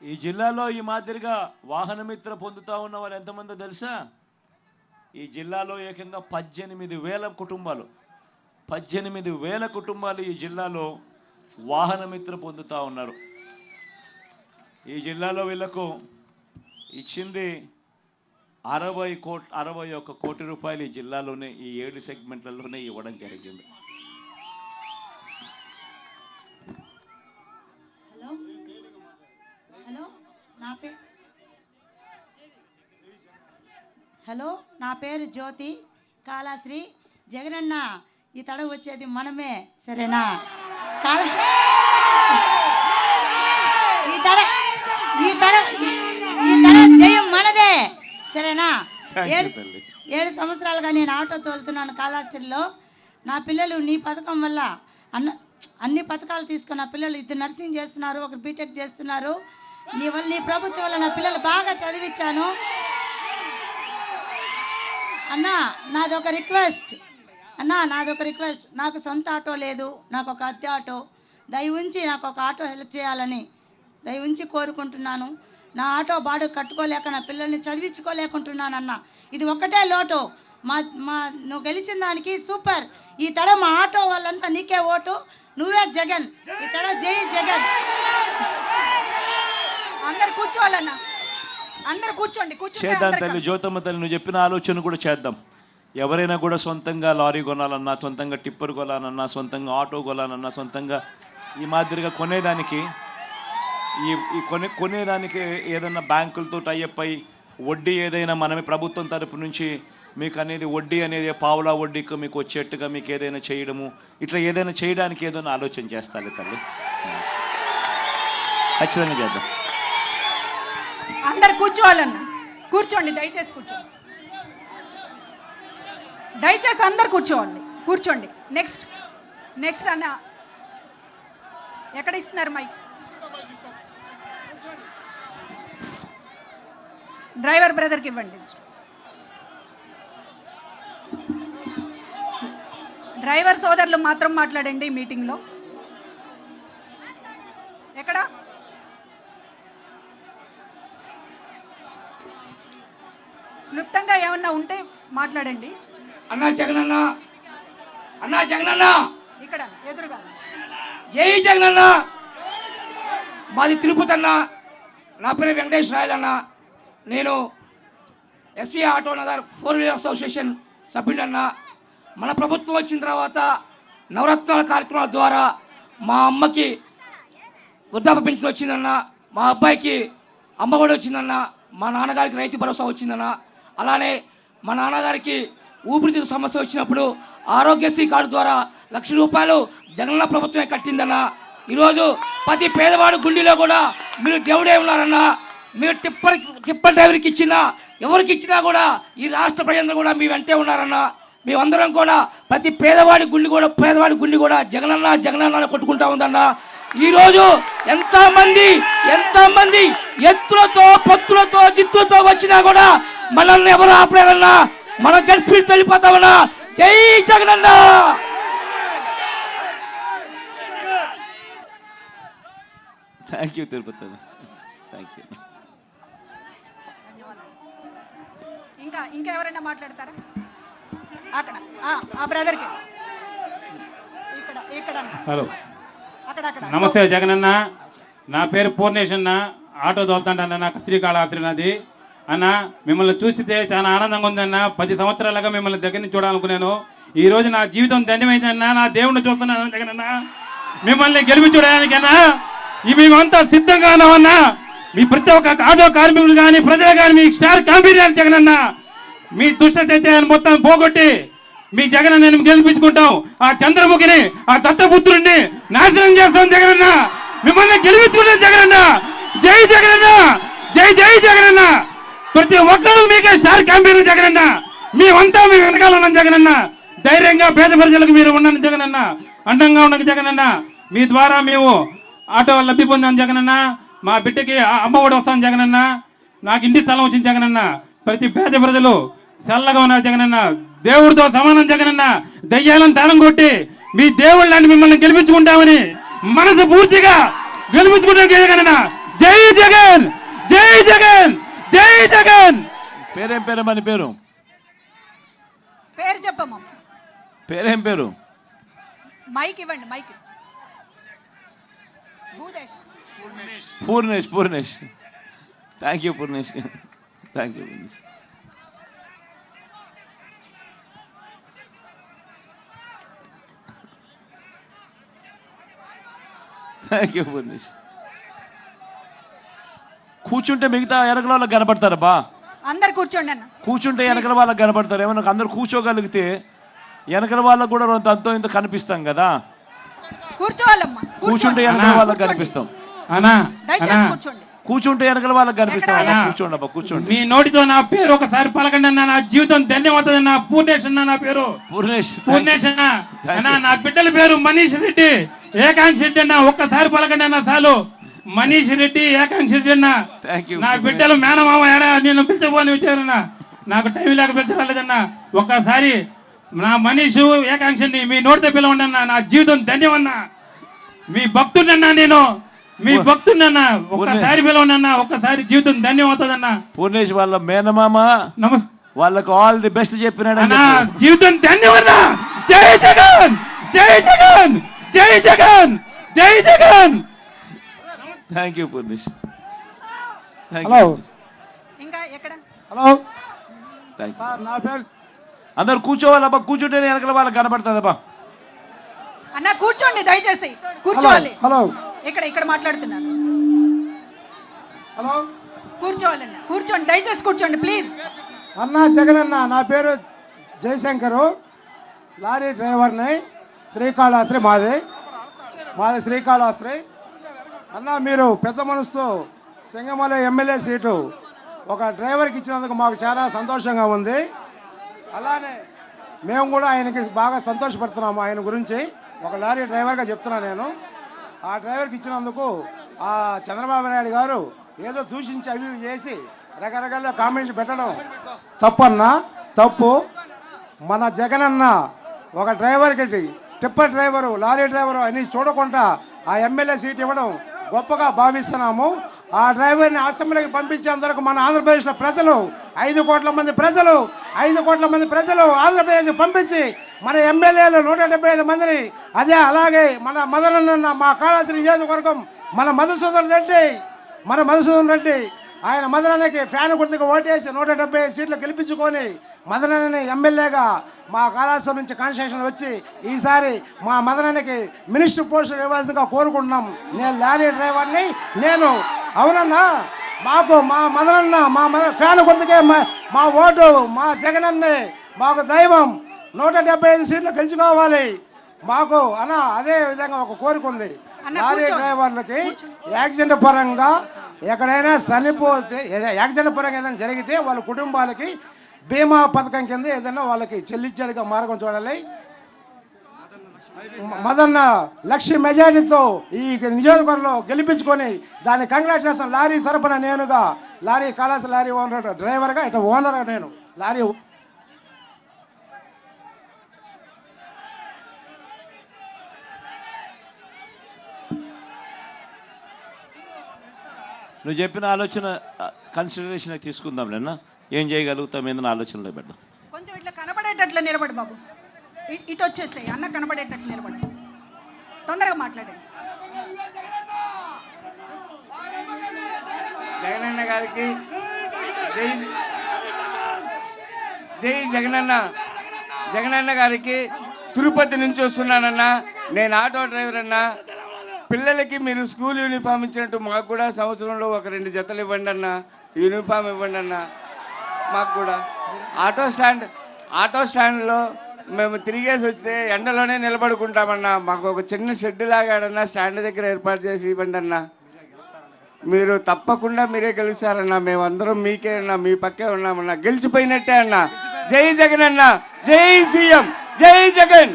ఈ జిల్లాలో ఈ మాదిరిగా వాహనమిత్ర పొందుతా ఉన్న వాళ్ళు ఎంతమందో తెలుసా? ఈ జిల్లాలో ఏకంగా 18,000 కుటుంబాలు 18,000 కుటుంబాలు ఈ జిల్లాలో వాహనమిత్ర పొందుతా ఉన్నారు. ఈ జిల్లాలో వీళ్లకు ఇచ్చింది 61 కోటి రూపాయలు ఈ జిల్లాలోనే ఈ 7 సెగ్మెంట్లలోనే ఇవ్వడం జరిగింది. హలో, నా పేరు జ్యోతి కాళాశ్రీ. జగనన్న ఈ తడ వచ్చేది మనమే, సరేనా? ఈ తడ జయం మనదే, సరేనా? 7 సంవత్సరాలుగా నేను ఆటో తోలుతున్నాను కాళాశ్రీలో. నా పిల్లలు నీ పథకం వల్ల అన్ని పథకాలు తీసుకున్న పిల్లలు 2 నర్సింగ్ చేస్తున్నారు, 1 బీటెక్ చేస్తున్నారు. నీ ప్రభుత్వం వల్ల నా పిల్లలు బాగా చదివించాను. అన్నా నాదొక రిక్వెస్ట్, నాకు సొంత ఆటో లేదు, నాకు ఒక అద్దె ఆటో. దయవుంచి నాకు ఒక ఆటో హెల్ప్ చేయాలని దయవుంచి కోరుకుంటున్నాను. నా ఆటో బాడు కట్టుకోలేక నా పిల్లల్ని చదివించుకోలేకుంటున్నాను అన్న. ఇది ఒక్కటే లోటు. నువ్వు గెలిచిన దానికి సూపర్. ఈ తడ మా ఆటో వాళ్ళంతా నీకే ఓటు, నువ్వే జగన్. ఈ తడ జై జగన్. అందరు కూర్చోవాలన్నా, అందరు కూర్చోండి. చేద్దాం తల్లి జ్యోతమ్మ తల్లి, నువ్వు చెప్పిన ఆలోచన కూడా చేద్దాం. ఎవరైనా కూడా సొంతంగా లారీ కొనాలన్నా, సొంతంగా టిప్పర్ కొనాలన్నా, సొంతంగా ఆటో కొనాలన్నా, సొంతంగా ఈ మాదిరిగా కొనేదానికి కొనేదానికి ఏదైనా బ్యాంకులతో టైఅప్ అయ్యి వడ్డీ ఏదైనా మనమే ప్రభుత్వం తరపు నుంచి మీకు అనేది వడ్డీ అనేది పావులా వడ్డీకి మీకు వచ్చేట్టుగా మీకు ఏదైనా చేయడము, ఇట్లా ఏదైనా చేయడానికి ఏదైనా ఆలోచన చేస్తాలి తల్లి. ఖచ్చితంగా చేద్దాం. అందరు కూర్చోవాలన్నా, కూర్చోండి. దయచేసి కూర్చోండి, దయచేసి అందరు కూర్చోండి. నెక్స్ట్ అన్న ఎక్కడ ఇస్తున్నారు మైక్? డ్రైవర్ బ్రదర్కి ఇవ్వండి. డ్రైవర్ సోదరులు మాత్రం మాట్లాడండి మీటింగ్లో. ఎక్కడ? క్లుప్తంగా ఏమన్నా ఉంటే మాట్లాడండి. అన్నా జగనన్న, ఇక్కడ ఎదురుగా. జై జగనన్న. మాది తిరుపతి అన్న. నా పేరు వెంకటేశ్వరాయలు అన్న. నేను SC auto Nagar 4 wheeler association సభ్యుడన్న. మన ప్రభుత్వం వచ్చిన తర్వాత నవరత్నాల కార్యక్రమాల ద్వారా మా అమ్మకి వృద్ధాప్య పెన్షన్ వచ్చిందన్న, మా అబ్బాయికి అమ్మఒడి వచ్చిందన్న, మా నాన్నగారికి రైతు భరోసా వచ్చిందన్న. అలానే మా నాన్నగారికి ఊపిరితిత్తుల సమస్య వచ్చినప్పుడు ఆరోగ్యశ్రీ కార్డు ద్వారా 1,00,000 రూపాయలు జగనన్న ప్రభుత్వమే కట్టిందన్న. ఈరోజు ప్రతి పేదవాడు గుండెలో కూడా మీరు దేవుడే ఉన్నారన్న. మీరు టిప్పర్ డ్రైవర్కి ఇచ్చినా ఎవరికి ఇచ్చినా కూడా ఈ రాష్ట్ర ప్రజలందరూ కూడా మీ వెంటే ఉన్నారన్న. మేమందరం కూడా ప్రతి పేదవాడి గుండె కూడా జగనన్న కొట్టుకుంటా ఉందన్న. ఈరోజు ఎంతమంది ఎత్తులతో పొత్తులతో జిత్తులతో వచ్చినా కూడా మనల్ని ఎవరు ఆపలేరన్నా. మనం గెలిపి వెళ్ళిపోతామన్నా. జై Jagananna. Thank you Tirupati. Thank you. ఇంకా ఎవరైనా మాట్లాడతారా? అక్కడ ఆ బ్రదర్కి ఇక్కడ. హలో, నమస్తే జగనన్న. నా పేరు పూర్ణేష్ అన్న. ఆటో తోలుతాంటన్న. నాకు శ్రీకాళహస్తి నాది అన్న. మిమ్మల్ని చూస్తే చాలా ఆనందంగా ఉందన్న. 10 సంవత్సరాలుగా మిమ్మల్ని దగ్గర నుంచి చూడాలనుకున్నాను. ఈ రోజు నా జీవితం ధన్యమైందన్నా. నా దేవుణ్ణి చూస్తున్నాను జగనన్న. మిమ్మల్ని గెలిపించడానికన్నా మేమంతా సిద్ధంగా ఉన్నామన్నా. మీ ప్రతి ఒక్క ఆటో కార్మికులు కానీ ప్రజలు కానీ మీకు స్టార్ కాంపిటీషన్ జగనన్న. మీ దుష్ట చైతన్యాన్ని మొత్తం పోగొట్టి మీ జగనన్న నేను గెలిపించుకుంటాం. ఆ చంద్రముఖిని, ఆ దత్తపుత్రుడిని నాశనం చేస్తాం జగనన్న. మిమ్మల్ని గెలిపించుకుంటాం జగనన్న. జై జగనన్న, జై జై జగనన్న. ప్రతి ఒక్కరూ మీకే స్టార్ కాంపిటీషన్ జగనన్న. మేమంతా మీ వెనకాల ఉన్నాం జగనన్న. ధైర్యంగా పేద ప్రజలకు మీరు ఉండండి జగనన్న. అండంగా ఉండండి జగనన్న. మీ ద్వారా మేము ఆటో లబ్ధి పొందాం జగనన్న. మా బిడ్డకి అమ్మఒడి వస్తాను జగనన్న. నాకు ఇంటి స్థలం వచ్చింది జగనన్న. ప్రతి పేద ప్రజలు చల్లగా ఉన్నారు జగనన్న. దేవుడితో సమానం జగనన్న. దయ్యాలను దానం కొట్టి మీ దేవుళ్ళని మిమ్మల్ని గెలిపించుకుంటామని మనసు పూర్తిగా గెలిపించుకుంటాం జగనన్న. జై జగన్, జై జగన్, జై జగన్. పేరేం పేరు మన పేరు? పేరు చెప్పమ్మా. పేరేం పేరు? మైక్ ఇవ్వండి, mike. Bhudesh. Purnesh. Purnesh. Thank you Purnesh. Thank you Purnesh. Thank you Purnesh. కూర్చుంటే మిగతా వెనకల వాళ్ళకి కనపడతారా బా? అందరు కూర్చోండి అన్న. కూర్చుంటే వెనకల వాళ్ళకి కనపడతారు. ఏమన్నా అందరు కూర్చోగలిగితే వెనకల వాళ్ళకు కూడా అంతో ఇంత కనిపిస్తాం కదా. కూర్చోవాలమ్మా. కూర్చుంటే వెనకల వాళ్ళకి కనిపిస్తాం. అన్నా దయచేసి కూర్చోండి. కూర్చుంటే వెనకల వాళ్ళకి కనిపిస్తాం. ఎక్కడ? కూర్చోండి అబ్బా, కూర్చోండి. మీ నోటితో నా పేరు ఒకసారి పలకండి అన్న, నా జీవితం ధన్యమవుతుంది అన్న. పూర్ణేష్ అన్న నా పేరు. పూర్ణేష్. పూర్ణేష్ అన్న. అన్న నా బిడ్డల పేరు మనీష్ రెడ్డి, ఏకాంక్ష రెడ్డి అన్న. ఒక్కసారి పలకండి అన్న చాలు. మనీష్ రెడ్డి, ఏకాంక్ష రెడ్డి అన్న. Thank you. నా బిడ్డలు మేనమామ నేను పిలిచిపోని వచ్చారన్న. నాకు టైం లేక పిలిచరాలేదన్న. ఒక్కసారి నా మనీష్, ఏకాంక్షని మీ నోటితో పిలవండి అన్న. నా జీవితం ధన్యమన్నా. మీ భక్తుడన్నా నేను, మీ భక్తుడన్నా. ఒక్కసారి పిలవండి అన్న. ఒక్కసారి జీవితం ధన్యమవుతుందన్న. పూర్ణేష్ వాళ్ళ మేనమామ నమస్తే. వాళ్ళకు ఆల్ ది బెస్ట్ చెప్పినాడు. అన్నా జీవితం ధన్యమన్నా. జై జగన్, జై జగన్, జై జగన్, జై Jagan. Thank you Purnesh. Hello. ఇంకా ఎక్కడ? Hello thank you. సార్, నా పేరు అందరు కూర్చోవాలబ్బా. కూర్చుంటేనే వెనకల వాళ్ళకి కనపడుతుందబ్బా. అన్న కూర్చోండి దయచేసి. కూర్చోవాలి. హలో. ఇక్కడ మాట్లాడుతున్నారు. హలో. కూర్చోవాలన్న. కూర్చోండి దయచేసి, కూర్చోండి ప్లీజ్. అన్నా జగన్ అన్న, నా పేరు జయశంకరు, లారీ డ్రైవర్ని. శ్రీకాళహస్తి మాది శ్రీకాళహస్తి. అన్న మీరు పెద్ద మనసుతో సింగమల ఎమ్మెల్యే సీటు ఒక డ్రైవర్కి ఇచ్చినందుకు మాకు చాలా సంతోషంగా ఉంది. అలానే మేము కూడా ఆయనకి బాగా సంతోషపడుతున్నాము. ఆయన గురించి ఒక లారీ డ్రైవర్గా చెప్తున్నా నేను. ఆ డ్రైవర్కి ఇచ్చినందుకు ఆ చంద్రబాబు నాయుడు గారు ఏదో సూచించి అవి ఇవి చేసి రకరకాల కామెంట్స్ పెట్టడం తప్పన్నా, తప్పు. మన జగనన్న ఒక డ్రైవర్కి, టిప్పర్ డ్రైవరు, లారీ డ్రైవరు అని చూడకుండా ఆ ఎమ్మెల్యే సీట్ ఇవ్వడం గొప్పగా భావిస్తున్నాము. ఆ డ్రైవర్ని అసెంబ్లీకి పంపించేందుకు మన ఆంధ్రప్రదేశ్లో ప్రజలు 5 కోట్ల మంది ప్రజలు ఆంధ్రప్రదేశ్ పంపించి మన ఎమ్మెల్యేలు 175 మందిని, అలాగే మన మదనన్న, మా కాళహస్తి నియోజకవర్గం మన మధుసూదన్ రెడ్డి ఆయన మదనన్నకి ఫ్యాన్ గుర్తుకు ఓటేసి 175 సీట్లు గెలిపించుకొని మదనన్నని ఎమ్మెల్యేగా మా కాళహస్తి నుంచి కాన్స్టిట్యూషన్ వచ్చి ఈసారి మా మదనన్నకి మినిస్టర్ పోస్ట్ ఇవ్వాల్సిందిగా కోరుకుంటున్నాం. నేను లారీ డ్రైవర్ని. నేను అవునన్నా, మాకు మా మదనన్న, ఫ్యాన్ గుర్తుకే మా ఓటు, మా జగనన్నే మాకు దైవం. 175 సీట్లు గెలుచుకోవాలి మాకు అన్న. అదే విధంగా ఒక కోరిక ఉంది. లారీ డ్రైవర్లకి యాక్సిడెంట్ పరంగా ఎక్కడైనా చనిపోతే, యాక్సిడెంట్ పరంగా ఏదైనా జరిగితే వాళ్ళ కుటుంబాలకి బీమా పథకం కింద ఏదైనా వాళ్ళకి చెల్లించేట్టుగా మార్గం చూడాలి. మదన్న లక్ష మెజారిటీతో ఈ నియోజకవర్గంలో గెలిపించుకొని దాన్ని కంగ్రాచులేషన్. లారీ తరపున నేనుగా, లారీ కాళహస్తి లారీ ఓనర్ డ్రైవర్గా, ఇటు ఓనర్గా నేను లారీ. నువ్వు చెప్పిన ఆలోచన కన్సిడరేషన్ తీసుకుందాం. నిన్న ఏం చేయగలుగుతాం ఏదైనా ఆలోచనలో పెడదాం. కొంచెం ఇట్లా కనపడేటట్లు నిలబడి బాబు. ఇటు వచ్చేస్తాయి అన్న, కనపడేటట్లు నిలబడి. తొందరగా మాట్లాడండి. జగనన్న గారికి జై జై జగనన్న. జగనన్న గారికి తిరుపతి నుంచి వస్తున్నానన్నా. నేను ఆటో డ్రైవర్ అన్నా. పిల్లలకి మీరు స్కూల్ యూనిఫామ్ ఇచ్చినట్టు మాకు కూడా సంవత్సరంలో ఒక 2 జతలు ఇవ్వండి అన్న. యూనిఫామ్ ఇవ్వండి అన్న. మాకు కూడా ఆటో స్టాండ్లో మేము తిరిగేసి వస్తే ఎండలోనే నిలబడుకుంటామన్నా. మాకు ఒక చిన్న షెడ్ లాగాడన్నా స్టాండ్ దగ్గర ఏర్పాటు చేసి ఇవ్వండి అన్న. మీరు తప్పకుండా మీరే గెలుస్తారన్నా. మేమందరం మీకే అన్నా, మీ పక్కే ఉన్నామన్నా. గెలిచిపోయినట్టే అన్నా. జై జగన్ అన్న, జై సీఎం, జై జగన్.